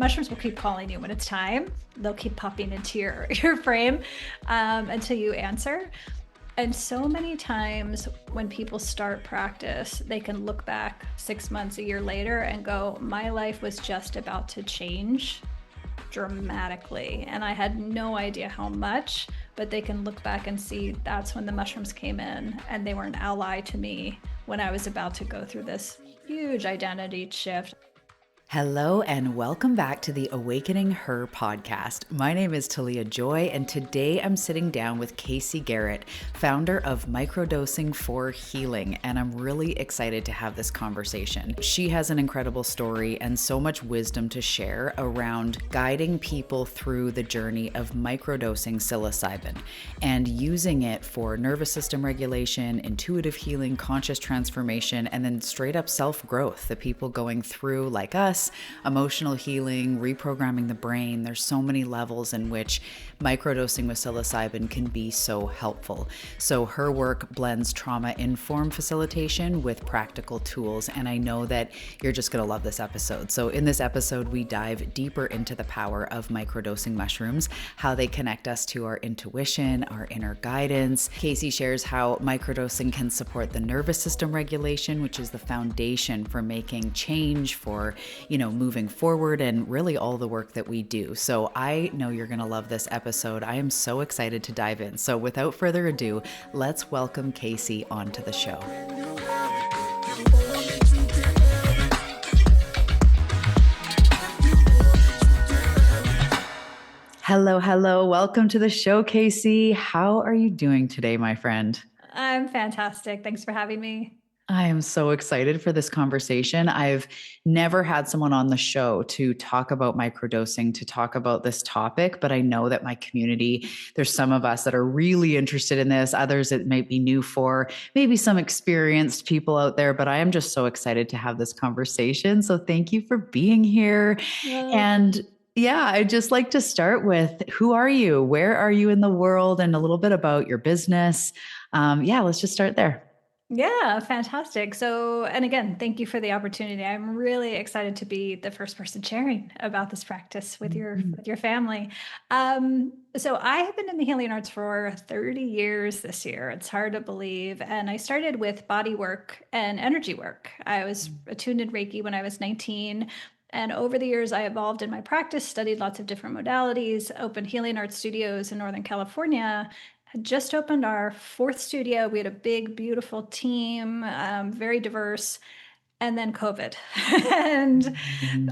mushrooms will keep calling you when it's time. They'll keep popping into your frame until you answer. And so many times when people start practice, they can look back 6 months, a year later and go, my life was just about to change dramatically. And I had no idea how much, but they can look back and see that's when the mushrooms came in and they were an ally to me when I was about to go through this huge identity shift. Hello and welcome back to the Awakening Her podcast. My name is Talia Joy and today I'm sitting down with Kayse Gehret, founder of Microdosing for Healing, and I'm really excited to have this conversation. She has an incredible story and so much wisdom to share around guiding people through the journey of microdosing psilocybin and using it for nervous system regulation, intuitive healing, conscious transformation, and then straight up self-growth. The people going through, like us, emotional healing, reprogramming the brain. There's so many levels in which microdosing with psilocybin can be so helpful. So her work blends trauma-informed facilitation with practical tools, and I know that you're just going to love this episode. So in this episode, we dive deeper into the power of microdosing mushrooms, how they connect us to our intuition, our inner guidance. Kayse shares how microdosing can support the nervous system regulation, which is the foundation for making change, for moving forward, and really all the work that we do. So I know you're going to love this episode. I am so excited to dive in. So without further ado, let's welcome Kayse onto the show. Hello. Welcome to the show, Kayse. How are you doing today, my friend? I'm fantastic. Thanks for having me. I am so excited for this conversation. I've never had someone on the show to talk about microdosing, to talk about this topic, but I know that my community, there's some of us that are really interested in this, others it might be new for, maybe some experienced people out there, but I am just so excited to have this conversation. So thank you for being here. And yeah, I'd just like to start with, who are you? Where are you in the world? And a little bit about your business. Let's just start there. Yeah, fantastic. So, and again, thank you for the opportunity. I'm really excited to be the first person sharing about this practice with your family. So I have been in the healing arts for 30 years this year. It's hard to believe. And I started with body work and energy work. I was attuned in Reiki when I was 19. And over the years, I evolved in my practice, studied lots of different modalities, opened healing arts studios in Northern California, had just opened our fourth studio. We had a big, beautiful team, very diverse, and then COVID and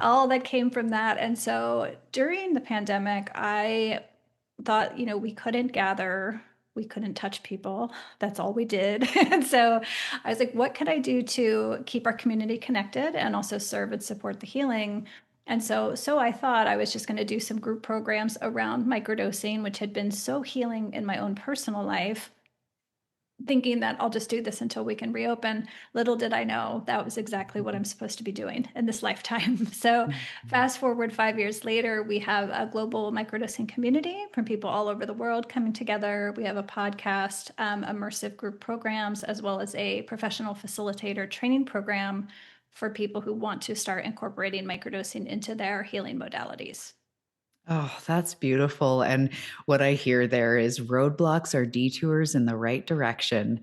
all that came from that. And so during the pandemic, I thought, we couldn't gather, we couldn't touch people. That's all we did. And so I was like, what can I do to keep our community connected and also serve and support the healing? And so I thought I was just going to do some group programs around microdosing, which had been so healing in my own personal life, thinking that I'll just do this until we can reopen. Little did I know that was exactly what I'm supposed to be doing in this lifetime. So fast forward 5 years later, we have a global microdosing community from people all over the world coming together. We have a podcast, immersive group programs, as well as a professional facilitator training program for people who want to start incorporating microdosing into their healing modalities. Oh, that's beautiful. And what I hear there is roadblocks are detours in the right direction.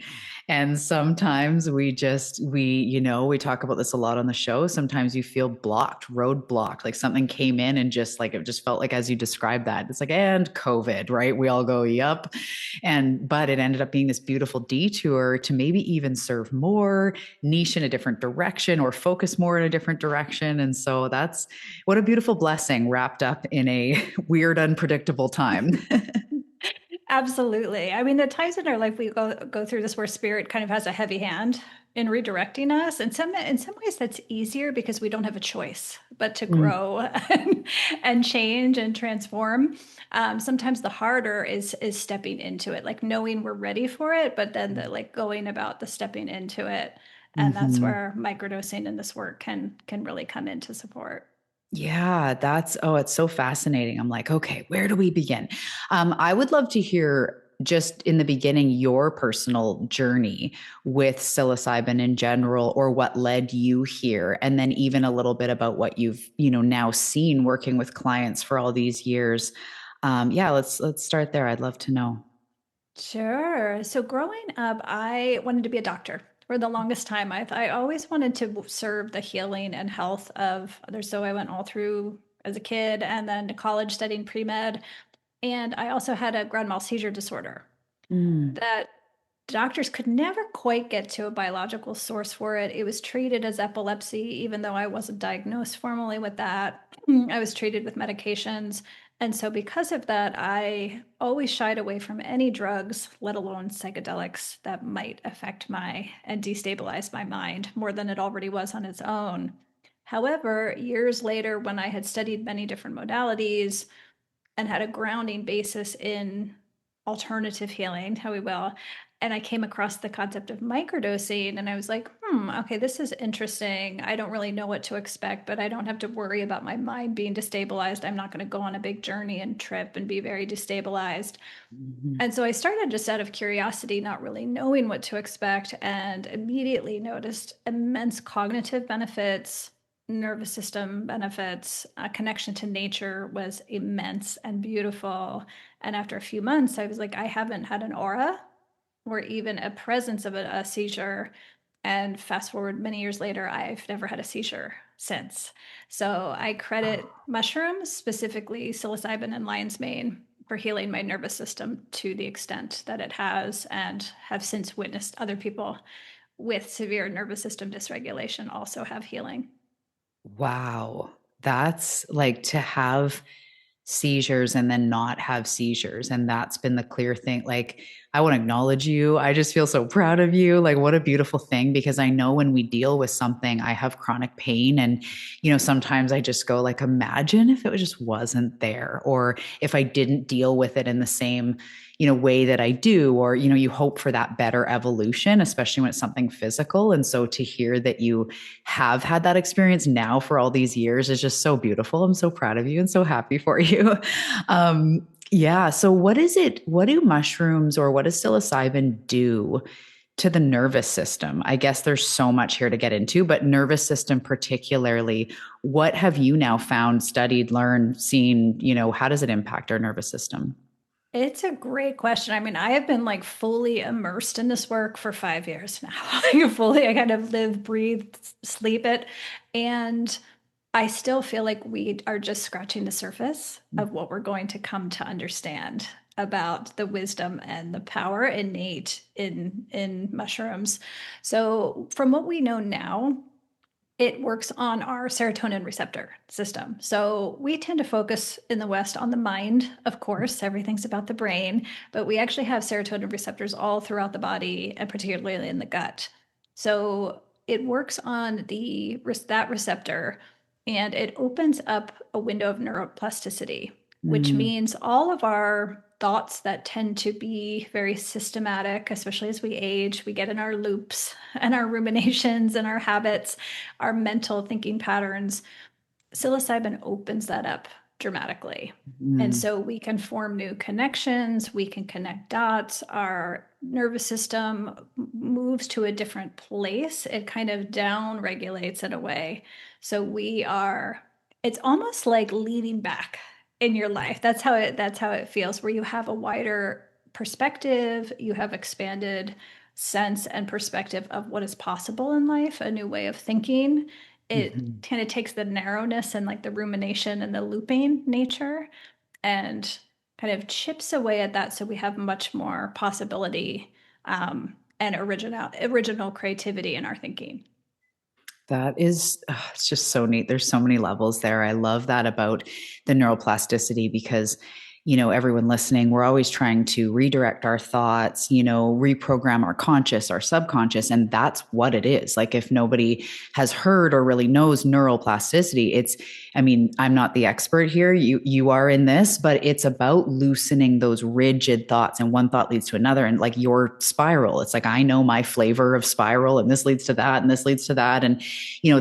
And sometimes we talk about this a lot on the show. Sometimes you feel roadblocked, like something came in and it just felt like, as you described that, it's like, and COVID, right? We all go, yup. But it ended up being this beautiful detour to maybe even serve more, niche in a different direction, or focus more in a different direction. And so that's what a beautiful blessing wrapped up in a weird, unpredictable time. Absolutely. I mean, the times in our life we go through this where spirit kind of has a heavy hand in redirecting us. And in some ways that's easier because we don't have a choice but to grow and change and transform. Sometimes the harder is stepping into it, like knowing we're ready for it, but then going about the stepping into it. And that's where microdosing and this work can really come into support. Yeah, it's so fascinating. I'm like, okay, where do we begin? I would love to hear just in the beginning, your personal journey with psilocybin in general, or what led you here, and then even a little bit about what you've, now seen working with clients for all these years. Yeah, let's start there. I'd love to know. Sure. So growing up, I wanted to be a doctor for the longest time. I always wanted to serve the healing and health of others. So I went all through as a kid and then to college studying pre-med. And I also had a grand mal seizure disorder Mm. that doctors could never quite get to a biological source for it. It was treated as epilepsy, even though I wasn't diagnosed formally with that. I was treated with medications. And so, because of that, I always shied away from any drugs, let alone psychedelics, that might affect my and destabilize my mind more than it already was on its own. However, years later, when I had studied many different modalities, and had a grounding basis in alternative healing, how we will. And I came across the concept of microdosing and I was like, okay, this is interesting. I don't really know what to expect, but I don't have to worry about my mind being destabilized. I'm not going to go on a big journey and trip and be very destabilized. Mhm. And so I started just out of curiosity, not really knowing what to expect, and immediately noticed immense cognitive benefits, nervous system benefits. A connection to nature was immense and beautiful. And after a few months, I was like, I haven't had an aura or even a presence of a seizure. And fast forward many years later, I've never had a seizure since. So I credit mushrooms, specifically psilocybin and lion's mane, for healing my nervous system to the extent that it has, and have since witnessed other people with severe nervous system dysregulation also have healing. Wow. That's like to have seizures and then not have seizures. And that's been the clear thing. Like, I want to acknowledge you. I just feel so proud of you. Like, what a beautiful thing. Because I know when we deal with something, I have chronic pain. And, sometimes I just go, like, imagine if it just wasn't there, or if I didn't deal with it in the same, way that I do, or, you hope for that better evolution, especially when it's something physical. And so to hear that you have had that experience now for all these years is just so beautiful. I'm so proud of you and so happy for you. Yeah. So what is it? What do mushrooms, or what does psilocybin do to the nervous system? I guess there's so much here to get into, but nervous system particularly, what have you now found, studied, learned, seen, how does it impact our nervous system? It's a great question. I mean, I have been like fully immersed in this work for 5 years now. Like fully, I kind of live, breathe, sleep it. And I still feel like we are just scratching the surface of what we're going to come to understand about the wisdom and the power innate in mushrooms. So, from what we know now, it works on our serotonin receptor system. So we tend to focus in the West on the mind, of course, everything's about the brain, but we actually have serotonin receptors all throughout the body and particularly in the gut. So it works on that receptor and it opens up a window of neuroplasticity, which Mm, means all of our thoughts that tend to be very systematic, especially as we age, we get in our loops and our ruminations and our habits, our mental thinking patterns. Psilocybin opens that up dramatically. And mm, so we can form new connections, we can connect dots, our nervous system moves to a different place. It kind of down regulates in a way. So it's almost like leaning back in your life. That's how it feels, where you have a wider perspective, you have expanded sense and perspective of what is possible in life, a new way of thinking. It mhm. kind of takes the narrowness and like the rumination and the looping nature and kind of chips away at that so we have much more possibility and original creativity in our thinking. That is, it's just so neat. There's so many levels there. I love that about the neuroplasticity because, everyone listening, we're always trying to redirect our thoughts, reprogram our conscious, our subconscious. And that's what it is. Like, if nobody has heard or really knows neuroplasticity, I mean, I'm not the expert here. You are in this, but it's about loosening those rigid thoughts, and one thought leads to another. And like your spiral, it's like, I know my flavor of spiral, and this leads to that, and this leads to that. And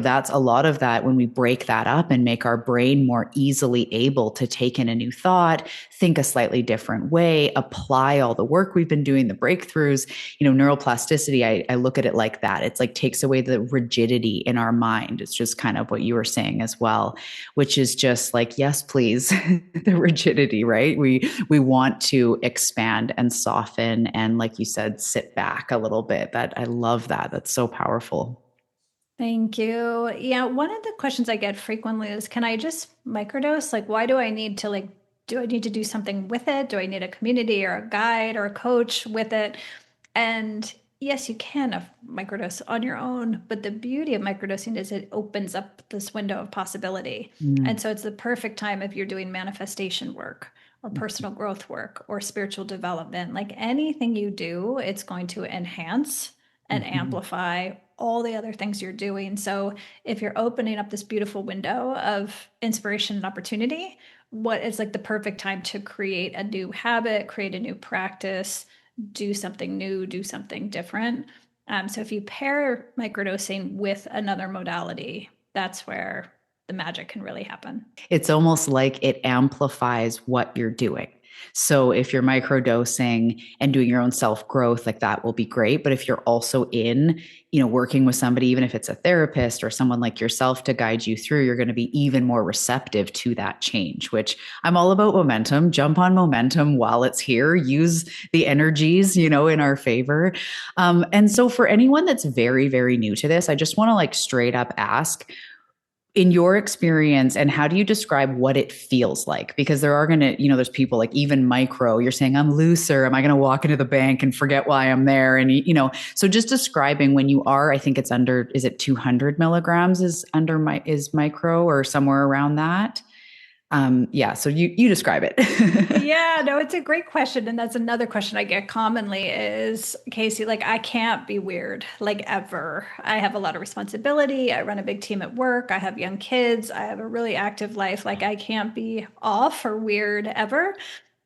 that's a lot of that when we break that up and make our brain more easily able to take in a new thought, think a slightly different way, apply all the work we've been doing, the breakthroughs. Neuroplasticity, I look at it like that. It's like takes away the rigidity in our mind. It's just kind of what you were saying as well, which is just like, yes, please, the rigidity, right? We want to expand and soften and, like you said, sit back a little bit. That I love that. That's so powerful. Thank you. Yeah, one of the questions I get frequently is, can I just microdose? Like, why do I need to do I need to do something with it? Do I need a community or a guide or a coach with it? And yes, you can microdose on your own, but the beauty of microdosing is it opens up this window of possibility. And Mm. so it's the perfect time if you're doing manifestation work or personal growth work or spiritual development. Like anything you do, it's going to enhance and Mhm. amplify all the other things you're doing. So if you're opening up this beautiful window of inspiration and opportunity, what is like the perfect time to create a new habit, create a new practice, do something new, do something different. So if you pair microdosing with another modality, that's where the magic can really happen. It's almost like it amplifies what you're doing. So if you're microdosing and doing your own self growth, like that will be great. But if you're also working with somebody, even if it's a therapist or someone like yourself to guide you through, you're going to be even more receptive to that change, which I'm all about momentum. Jump on momentum while it's here. Use the energies, in our favor. And so for anyone that's very, very new to this, I just want to like straight up ask, in your experience, and how do you describe what it feels like? Because there are going to, there's people like even micro, you're saying, I'm looser. Am I going to walk into the bank and forget why I'm there? And, so just describing when you are, I think it's under, is it 200 milligrams is micro or somewhere around that? Yeah. So you describe it. Yeah, no, it's a great question. And that's another question I get commonly is, Kayse, like I can't be weird, like ever. I have a lot of responsibility. I run a big team at work. I have young kids. I have a really active life. Like I can't be off or weird ever.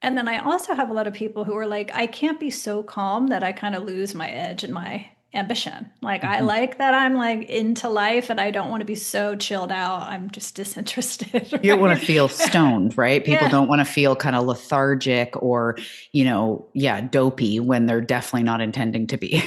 And then I also have a lot of people who are like, I can't be so calm that I kind of lose my edge and my ambition. Like I like that I'm like into life and I don't want to be so chilled out. I'm just disinterested, You don't want to right? feel stoned, right? People Yeah. don't want to feel kind of lethargic or, yeah, dopey when they're definitely not intending to be.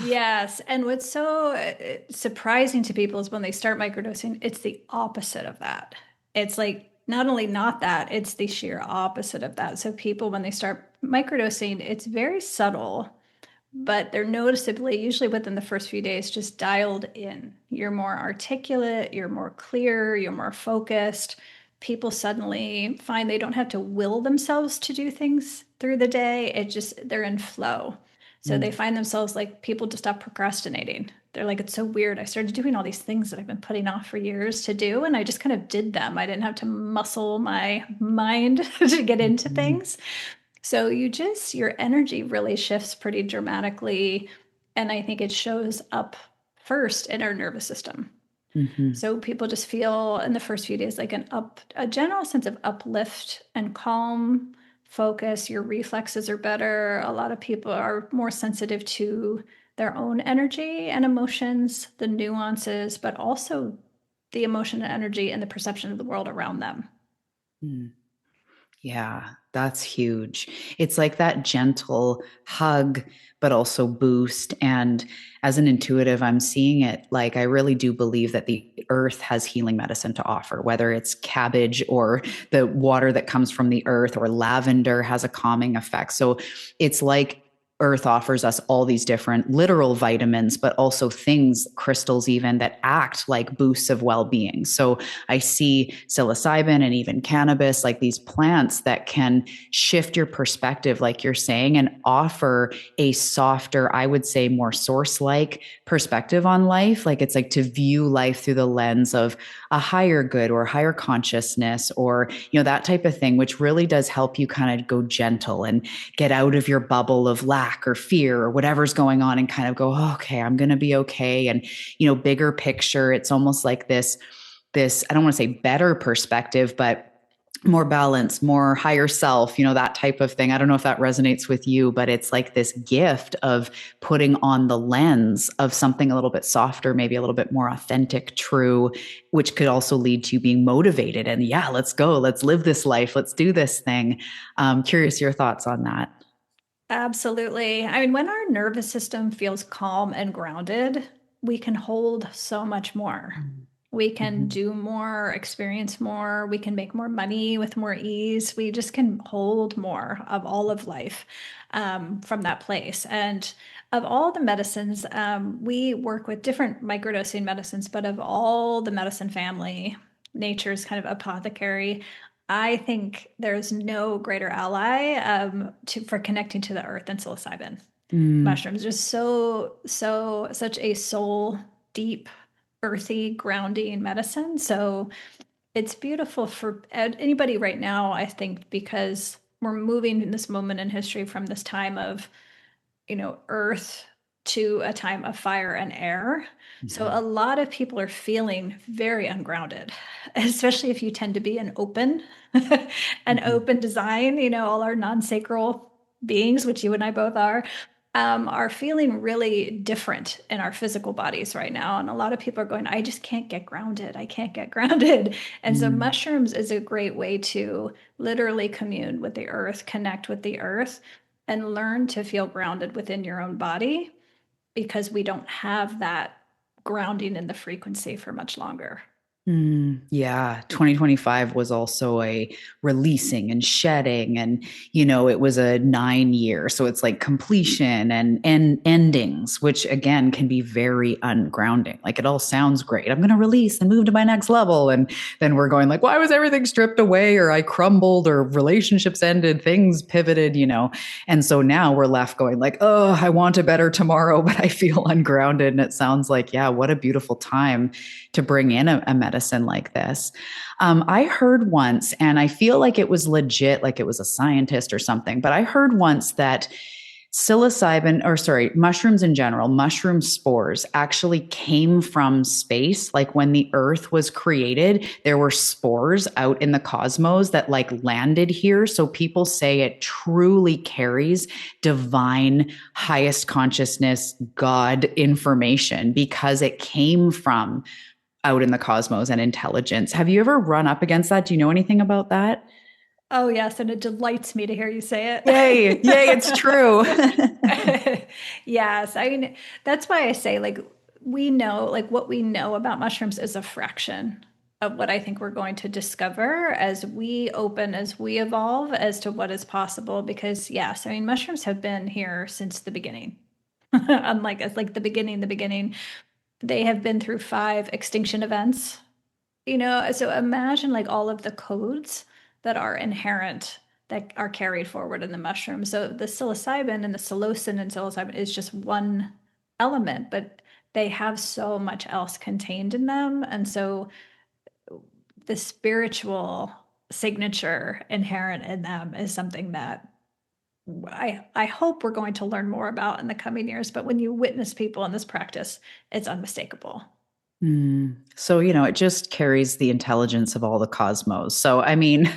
Yes. And what's so surprising to people is when they start microdosing, it's the opposite of that. It's like not only not that, it's the sheer opposite of that. So people, when they start microdosing, it's very subtle, but they're noticeably, usually within the first few days, just dialed in. You're more articulate, you're more clear, you're more focused. People suddenly find they don't have to will themselves to do things through the day. It just, they're in flow. So they Mm. find themselves like people to stop procrastinating. They're like, it's so weird. I started doing all these things that I've been putting off for years to do, and I just kind of did them. I didn't have to muscle my mind to get into Mhm. things. So your energy really shifts pretty dramatically. And I think it shows up first in our nervous system. Mhm. So people just feel in the first few days like a general sense of uplift and calm, focus. Your reflexes are better. A lot of people are more sensitive to their own energy and emotions, the nuances, but also the emotion and energy and the perception of the world around them. Mm. Yeah, that's huge. It's like that gentle hug, but also boost. And as an intuitive, I'm seeing it like I really do believe that the earth has healing medicine to offer, whether it's cabbage or the water that comes from the earth or lavender has a calming effect. So it's like earth offers us all these different literal vitamins, but also things, crystals even, that act like boosts of well-being. So I see psilocybin and even cannabis, like these plants that can shift your perspective, like you're saying, and offer a softer, I would say more source-like perspective on life. Like it's like to view life through the lens of a higher good or higher consciousness or, that type of thing, which really does help you kind of go gentle and get out of your bubble of lack or fear or whatever's going on and kind of go, oh, okay, I'm going to be okay. And, bigger picture, it's almost like this, I don't want to say better perspective, but more balance, more higher self, that type of thing. I don't know if that resonates with you, but it's like this gift of putting on the lens of something a little bit softer, maybe a little bit more authentic, true, which could also lead to you being motivated and yeah, let's go, let's live this life, let's do this thing. Curious your thoughts on that. Absolutely. I mean, when our nervous system feels calm and grounded, we can hold so much more. We can Mm-hmm. do more, experience more, we can make more money with more ease. We just can hold more of all of life from that place. And of all the medicines, we work with different microdosing medicines, but of all the medicine family, nature's kind of apothecary, I think there's no greater ally for connecting to the earth than psilocybin. Mm, Mushrooms are such a soul deep, earthy, grounding medicine. So it's beautiful for anybody right now, I think, because we're moving in this moment in history from this time of earth to a time of fire and air. So a mhm, lot of people are feeling very ungrounded, especially if you tend to be an open, an mhm, open design, all our non-sacral beings, which you and I both are feeling really different in our physical bodies right now. And a lot of people are going, I just can't get grounded. I can't get grounded. And so mm, mushrooms is a great way to literally commune with the earth, connect with the earth, and learn to feel grounded within your own body because we don't have that grounding in the frequency for much longer. yeah, 2025 was also a releasing and shedding, and it was a 9 year, so it's like completion and endings, which again can be very ungrounding. Like it all sounds great. I'm going to release and move to my next level, and then we're going like, why was everything stripped away, or I crumbled, or relationships ended, things pivoted. And so now we're left going like, oh, I want a better tomorrow, but I feel ungrounded. And it sounds like, yeah, what a beautiful time to bring in a medicine like this. I heard once, and I feel like it was legit, like it was a scientist or something, but I heard once that psilocybin, or sorry, mushrooms in general, mushroom spores actually came from space. Like when the earth was created, there were spores out in the cosmos that like landed here. So people say it truly carries divine, highest consciousness, God information because it came from out in the cosmos and intelligence. Have you ever run up against that? Do you know anything about that? Oh, yes. And it delights me to hear you say Yay, yay, it's true. it. Yes. I mean, that's why I say, like, we know, like, what we know about mushrooms is a fraction of what I think we're going to discover as we open, as we evolve, as to what is possible. Because, yes, I mean, mushrooms have been here since the beginning. Unlike it's like the beginning, they have been through 5 extinction events. So imagine like all of the codes that are inherent that are carried forward in the mushroom. So the psilocybin and the psilocin and psilocybin is just one element, but they have so much else contained in them. And so the spiritual signature inherent in them is something that I hope we're going to learn more about in the coming years. But when you witness people in this practice, it's unmistakable. So, it just carries the intelligence of all the cosmos. So, I mean,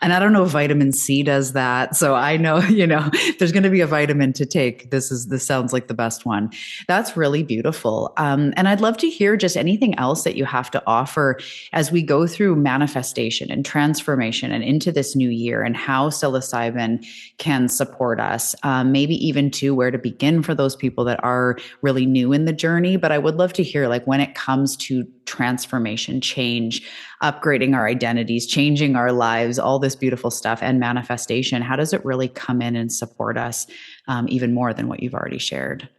and I don't know if vitamin C does that. So I know, if there's going to be a vitamin to take, this sounds like the best one. That's really beautiful. And I'd love to hear just anything else that you have to offer as we go through manifestation and transformation and into this new year and how psilocybin can support us. Maybe even to where to begin for those people that are really new in the journey. But I would love to hear like when it comes to transformation, change, upgrading our identities, changing our lives, all this beautiful stuff and manifestation, how does it really come in and support us even more than what you've already shared?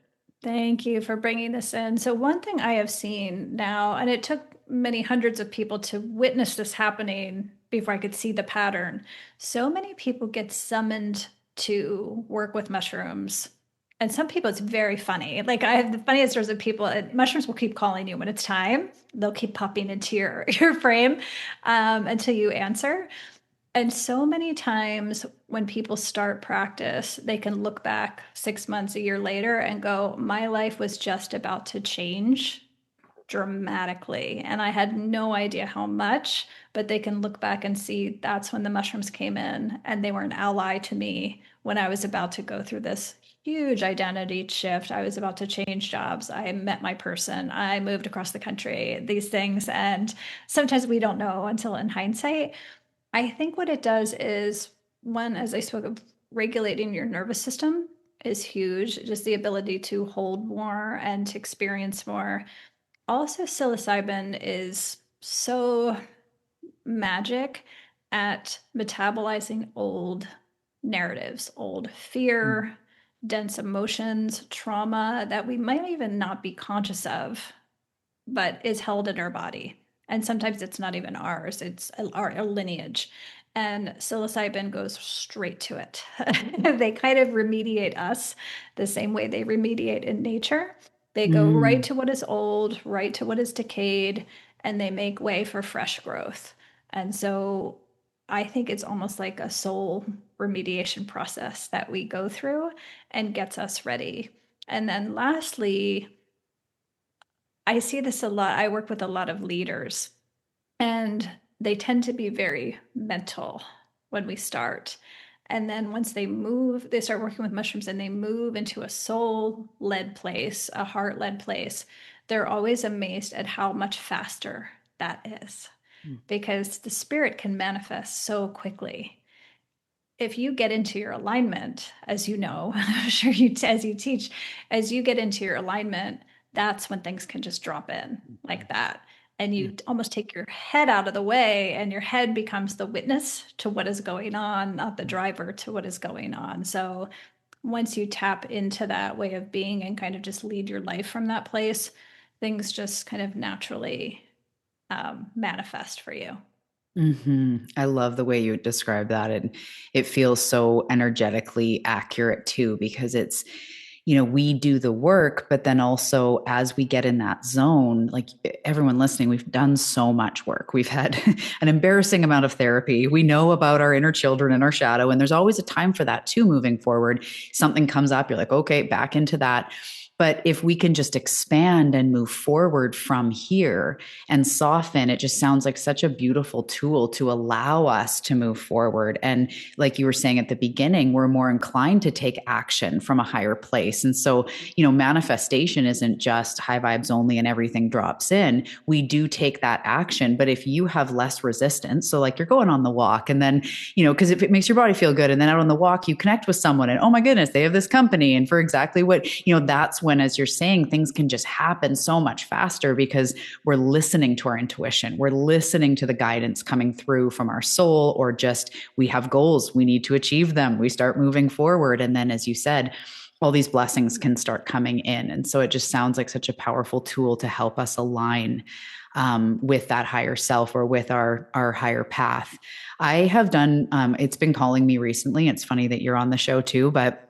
Thank you for bringing this in. So, one thing I have seen now, and it took many hundreds of people to witness this happening before I could see the pattern. So many people get summoned to work with mushrooms. And some people, it's very funny. Like, I have the funniest stories of people, mushrooms will keep calling you when it's time. They'll keep popping into your frame until you answer. And so many times when people start practice, they can look back 6 months, a year later and go, my life was just about to change dramatically. And I had no idea how much, but they can look back and see that's when the mushrooms came in and they were an ally to me when I was about to go through this huge identity shift. I was about to change jobs. I met my person. I moved across the country, these things. And sometimes we don't know until in hindsight. I think what it does is one, as I spoke of, regulating your nervous system is huge. Just the ability to hold more and to experience more. Also, psilocybin is so magic at metabolizing old narratives, old fear, dense emotions, trauma that we might even not be conscious of, but is held in our body. And sometimes it's not even ours, it's our lineage. And psilocybin goes straight to it. They kind of remediate us the same way they remediate in nature. They go right Mm. to what is old, right to what is decayed, and they make way for fresh growth. And so I think it's almost like a soul remediation process that we go through and gets us ready. And then lastly, I see this a lot. I work with a lot of leaders, and they tend to be very mental when we start. And then once they move, they start working with mushrooms and they move into a soul led place, a heart led place. They're always amazed at how much faster that is because the spirit can manifest so quickly. If you get into your alignment, as you know, I'm sure as you teach, as you get into your alignment, that's when things can just drop in like that. And Yeah. you almost take your head out of the way, and your head becomes the witness to what is going on, not the driver to what is going on. So once you tap into that way of being and kind of just lead your life from that place, things just kind of naturally manifest for you. I love the way you describe that. And it feels so energetically accurate too, because it's, we do the work, but then also as we get in that zone, like everyone listening, we've done so much work. We've had an embarrassing amount of therapy. We know about our inner children and our shadow, and there's always a time for that too moving forward. Something comes up, you're like, okay, back into that. But if we can just expand and move forward from here and soften, it just sounds like such a beautiful tool to allow us to move forward. And like you were saying at the beginning, we're more inclined to take action from a higher place. And so, manifestation isn't just high vibes only and everything drops in. We do take that action. But if you have less resistance, so like you're going on the walk and then, because if it makes your body feel good and then out on the walk, you connect with someone and oh my goodness, they have this company. And for exactly what, that's when, as you're saying, things can just happen so much faster because we're listening to our intuition. We're listening to the guidance coming through from our soul, or just we have goals, we need to achieve them. We start moving forward. And then, as you said, all these blessings can start coming in. And so it just sounds like such a powerful tool to help us align with that higher self or with our higher path. I have done, it's been calling me recently. It's funny that you're on the show too, but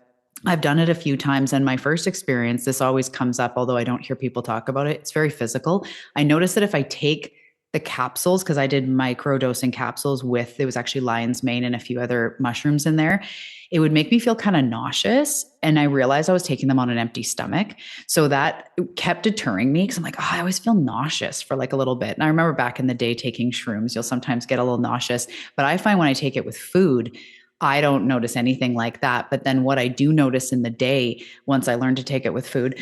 I've done it a few times. And my first experience, this always comes up, although I don't hear people talk about it. It's very physical. I noticed that if I take the capsules, because I did microdosing capsules with, it was actually lion's mane and a few other mushrooms in there, it would make me feel kind of nauseous. And I realized I was taking them on an empty stomach. So that kept deterring me because I'm like, oh, I always feel nauseous for like a little bit. And I remember back in the day taking shrooms, you'll sometimes get a little nauseous. But I find when I take it with food, I don't notice anything like that. But then what I do notice in the day, once I learn to take it with food,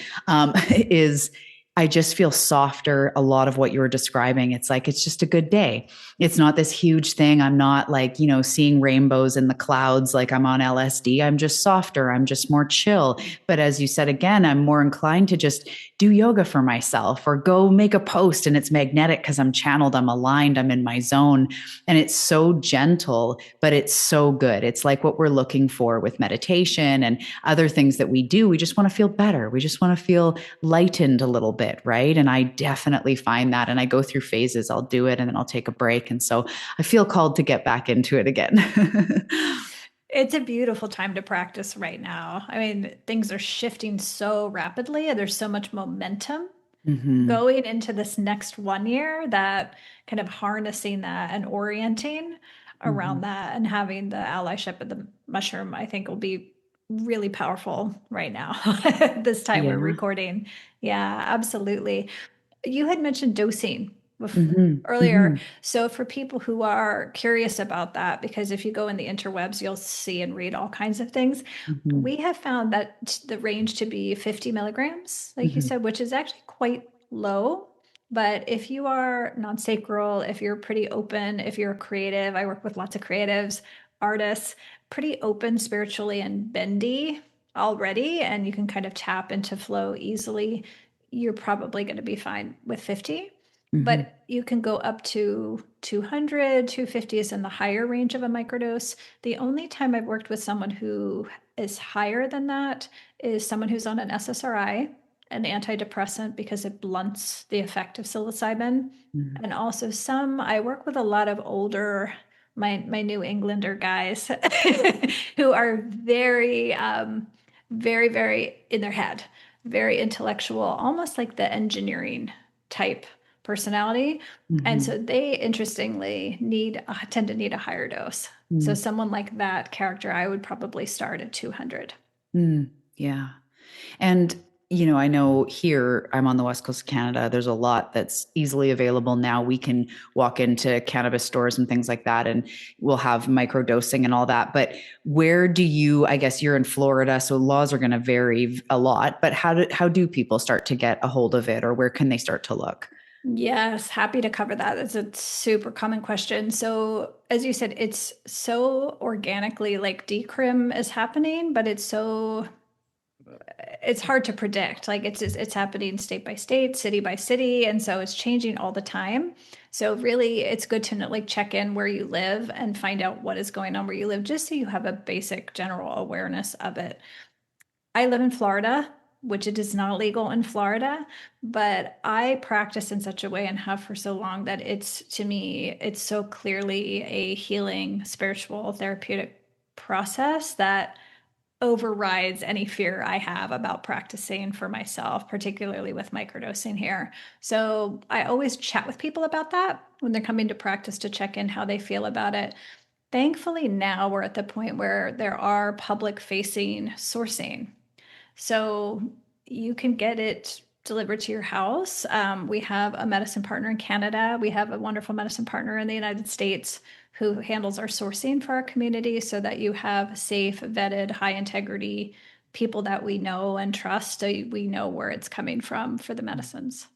is I just feel softer. A lot of what you were describing, it's like, it's just a good day. It's not this huge thing. I'm not like, seeing rainbows in the clouds like I'm on LSD. I'm just softer. I'm just more chill. But as you said again, I'm more inclined to just do yoga for myself or go make a post and it's magnetic because I'm channeled, I'm aligned, I'm in my zone. And it's so gentle, but it's so good. It's like what we're looking for with meditation and other things that we do. We just want to feel better. We just want to feel lightened a little bit, right? And I definitely find that. And I go through phases. I'll do it and then I'll take a break. And so I feel called to get back into it again. It's a beautiful time to practice right now. I mean, things are shifting so rapidly, and there's so much momentum Mm-hmm. going into this next 1 year that kind of harnessing that and orienting around Mm-hmm. that and having the allyship of the mushroom, I think will be really powerful right now, this time we're Yeah. recording. Yeah, absolutely. You had mentioned dosing Hmm. earlier. Hmm. So for people who are curious about that, because if you go in the interwebs, you'll see and read all kinds of things. Hmm. We have found that the range to be 50 milligrams, like you Hmm. said, which is actually quite low. But if you are non-sacral, if you're pretty open, if you're creative, I work with lots of creatives, artists, pretty open spiritually and bendy already, and you can kind of tap into flow easily, you're probably going to be fine with 50. Hmm. But you can go up to 200, 250 is in the higher range of a microdose. The only time I've worked with someone who is higher than that is someone who's on an SSRI, an antidepressant, because it blunts the effect of psilocybin. Hmm. And also I work with a lot of older, my New Englander guys who are very in their head, very intellectual, almost like the engineering type personality. And Hmm. so they interestingly tend to need a higher dose. So someone like that character, I would probably start at 200. Mm, yeah. And, I know here I'm on the West Coast of Canada. There's a lot that's easily available now. We can walk into cannabis stores and things like that, and we'll have microdosing and all that. But where do you, I guess you're in Florida, so laws are going to vary a lot, but how do people start to get a hold of it, or where can they start to look? Yes, happy to cover that. It's a super common question. So, as you said, it's so organically like decrim is happening, but it's hard to predict. Like it's happening state by state, city by city, and so it's changing all the time. So really, it's good to like check in where you live and find out what is going on where you live, just so you have a basic general awareness of it. I live in Florida, which it is not legal in Florida, but I practice in such a way and have for so long that to me, it's so clearly a healing, spiritual, therapeutic process that overrides any fear I have about practicing for myself, particularly with microdosing here. So I always chat with people about that when they're coming to practice to check in how they feel about it. Thankfully, now we're at the point where there are public facing sourcing. So you can get it delivered to your house. We have a medicine partner in Canada. We have a wonderful medicine partner in the United States who handles our sourcing for our community so that you have safe, vetted, high integrity people that we know and trust. So we know where it's coming from for the medicines.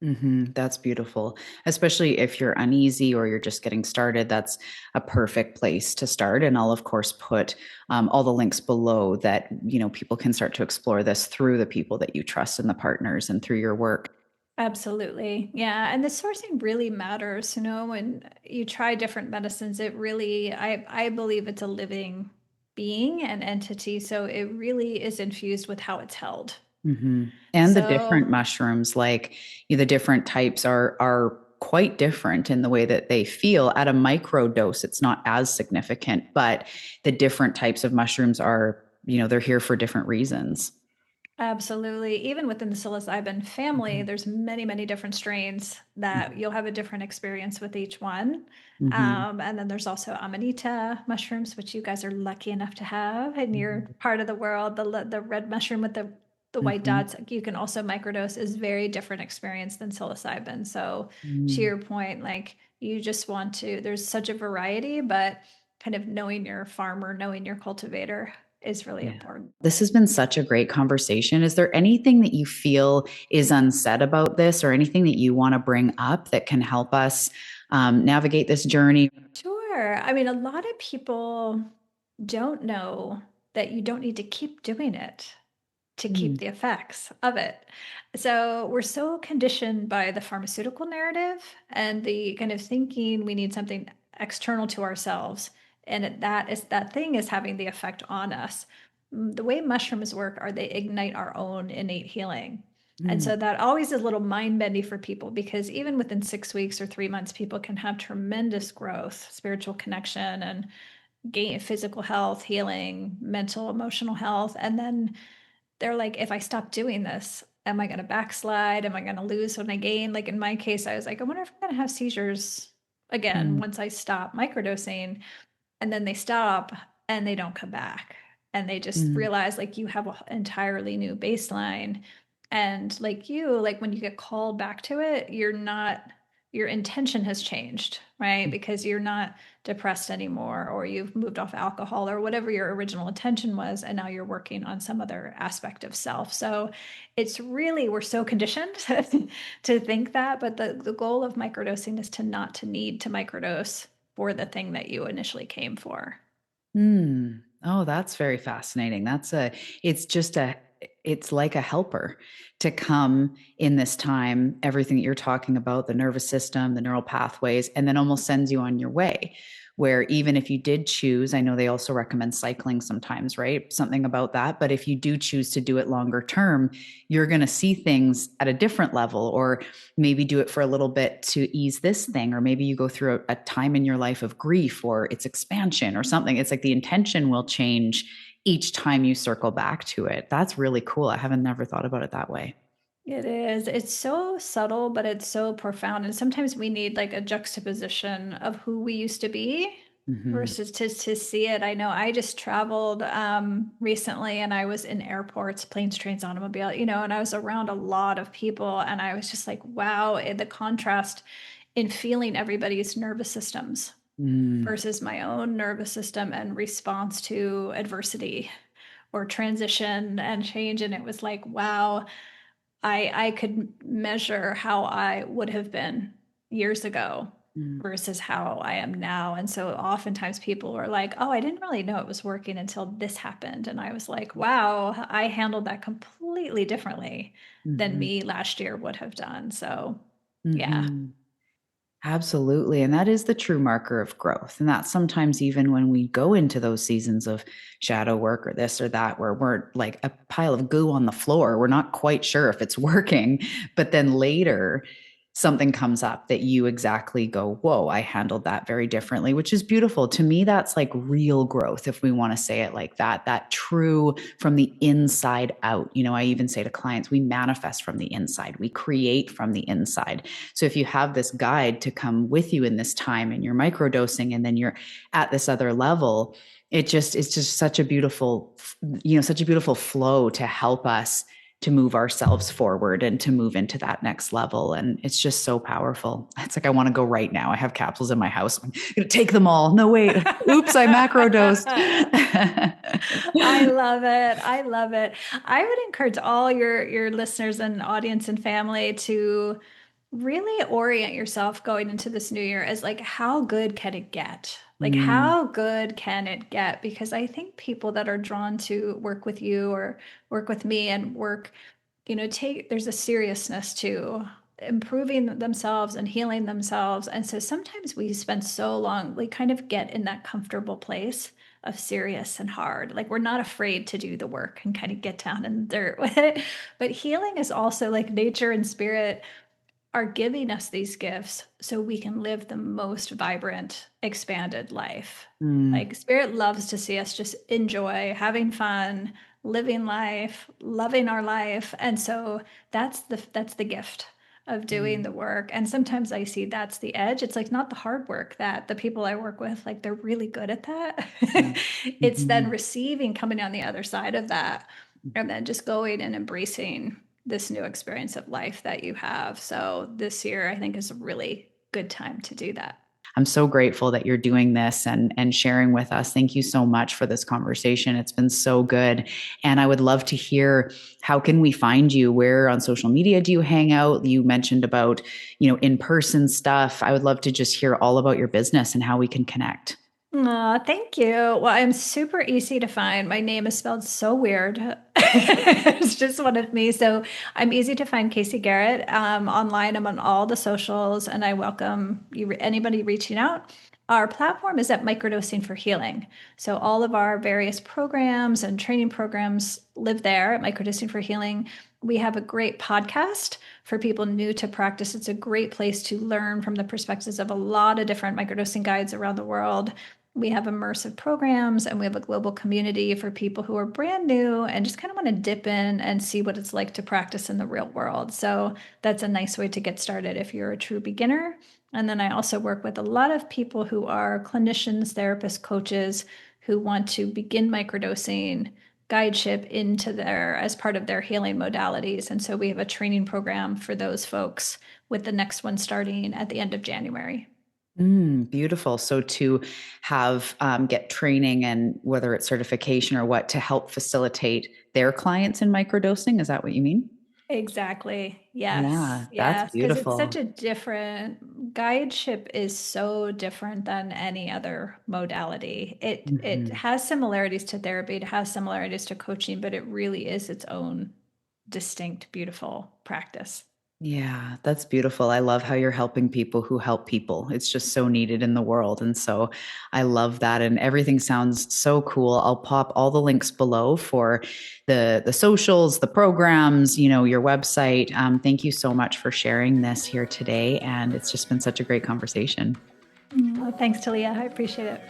That's beautiful. Especially if you're uneasy or you're just getting started, that's a perfect place to start. And I'll, of course, put all the links below that, people can start to explore this through the people that you trust and the partners and through your work. Absolutely. Yeah. And the sourcing really matters, when you try different medicines, I believe it's a living being and entity. So it really is infused with how it's held. And the different So mushrooms, like the different types are quite different in the way that they feel. At a micro dose, it's not as significant, but the different types of mushrooms are, they're here for different reasons. absolutely. Even within the psilocybin family, Mhm. there's many different strains that you'll have a different experience with each one. Mhm. And then there's also Amanita mushrooms, which you guys are lucky enough to have in your Mhm. part of the world. The red mushroom with the white Mhm. dots, you can also microdose, is very different experience than psilocybin. So to Mhm. your point, like you just want to, there's such a variety, but kind of knowing your farmer, knowing your cultivator is really Yeah. important. This has been such a great conversation. Is there anything that you feel is unsaid about this or anything that you want to bring up that can help us navigate this journey? Sure. I mean, a lot of people don't know that you don't need to keep doing it to keep Mm. the effects of it. So we're so conditioned by the pharmaceutical narrative and the kind of thinking we need something external to ourselves. And that thing is having the effect on us. The way mushrooms work are they ignite our own innate healing. And Mm. so that always is a little mind bendy for people because even within 6 weeks or 3 months, people can have tremendous growth, spiritual connection, and gain physical health, healing, mental, emotional health. And then they're like, if I stop doing this, am I going to backslide? Am I going to lose when I gain? Like in my case, I was like, I wonder if I'm going to have seizures again Mm. once I stop microdosing. And then they stop and they don't come back. And they just Mm. realize like you have an entirely new baseline. And like you, like when you get called back to it, your intention has changed, right? Because you're not depressed anymore, or you've moved off alcohol or whatever your original intention was. And now you're working on some other aspect of self. So it's really, we're so conditioned to think that, but the goal of microdosing is to not to need to microdose for the thing that you initially came for. Hmm. Oh, that's very fascinating. It's just it's like a helper to come in this time, everything that you're talking about, the nervous system, the neural pathways, and then almost sends you on your way. Where even if you did choose, I know they also recommend cycling sometimes, right? Something about that. But if you do choose to do it longer term, you're going to see things at a different level, or maybe do it for a little bit to ease this thing, or maybe you go through a time in your life of grief or its expansion or something. It's like the intention will change each time you circle back to it. That's really cool. I haven't never thought about it that way. It is. It's so subtle, but it's so profound. And sometimes we need like a juxtaposition of who we used to be Mm-hmm. versus to see it. I know I just traveled recently, and I was in airports, planes, trains, automobile, and I was around a lot of people, and I was just like, wow, the contrast in feeling everybody's nervous systems Mm, versus my own nervous system and response to adversity or transition and change. And it was like, wow, I could measure how I would have been years ago mm, versus how I am now. And so oftentimes people are like, "Oh, I didn't really know it was working until this happened." And I was like, "Wow, I handled that completely differently than mm-hmm, me last year would have done." So, yeah. mm-hmm. Absolutely. And that is the true marker of growth. And that's sometimes even when we go into those seasons of shadow work or this or that, where we're like a pile of goo on the floor, we're not quite sure if it's working. But then later, something comes up that you exactly go, whoa, I handled that very differently, which is beautiful. To me, that's like real growth, if we want to say it like that, that true from the inside out. I even say to clients, we manifest from the inside, we create from the inside. So if you have this guide to come with you in this time and you're microdosing and then you're at this other level, it's just such a beautiful, such a beautiful flow to help us to move ourselves forward and to move into that next level. And it's just so powerful. It's like, I want to go right now. I have capsules in my house. I'm going to take them all. No, wait. Oops, I macrodosed. I love it. I love it. I would encourage all your listeners and audience and family to really orient yourself going into this new year as like, how good can it get? Like, Mm, how good can it get? Because I think people that are drawn to work with you or work with me and work, there's a seriousness to improving themselves and healing themselves. And so sometimes we spend so long, we kind of get in that comfortable place of serious and hard. Like we're not afraid to do the work and kind of get down in the dirt with it. But healing is also like nature and spirit are giving us these gifts so we can live the most vibrant, expanded life. mm, Like spirit loves to see us just enjoy having fun, living life, loving our life. And so that's the gift of doing mm, the work. And sometimes I see that's the edge. It's like not the hard work that the people I work with, like they're really good at that. mm, It's then mhm. receiving, coming on the other side of that, and then just going and embracing this new experience of life that you have. So this year, I think, is a really good time to do that. I'm so grateful that you're doing this and sharing with us. Thank you so much for this conversation. It's been so good. And I would love to hear, how can we find you? Where on social media do you hang out? You mentioned about, in-person stuff. I would love to just hear all about your business and how we can connect. Aw, thank you. Well, I'm super easy to find. My name is spelled so weird. It's just one of me. So I'm easy to find, Kayse Gehret. Online, I'm on all the socials, and I welcome anybody reaching out. Our platform is at Microdosing for Healing. So all of our various programs and training programs live there at Microdosing for Healing. We have a great podcast for people new to practice. It's a great place to learn from the perspectives of a lot of different microdosing guides around the world. We have immersive programs, and we have a global community for people who are brand new and just kind of want to dip in and see what it's like to practice in the real world. So that's a nice way to get started if you're a true beginner. And then I also work with a lot of people who are clinicians, therapists, coaches who want to begin microdosing guideship into as part of their healing modalities. And so we have a training program for those folks, with the next one starting at the end of January. Beautiful. So to have get training, and whether it's certification or what, to help facilitate their clients in microdosing. Is that what you mean? Exactly. Yes. Yeah, that's Yes. Because it's such beautiful. a different guideship is so different than any other modality. It Mhm. has similarities to therapy, it has similarities to coaching, but it really is its own distinct, beautiful practice. Yeah, that's beautiful. I love how you're helping people who help people. It's just so needed in the world. And so I love that. And everything sounds so cool. I'll pop all the links below for the socials, the programs, your website. Thank you so much for sharing this here today. And it's just been such a great conversation. Well, thanks, Talia. I appreciate it.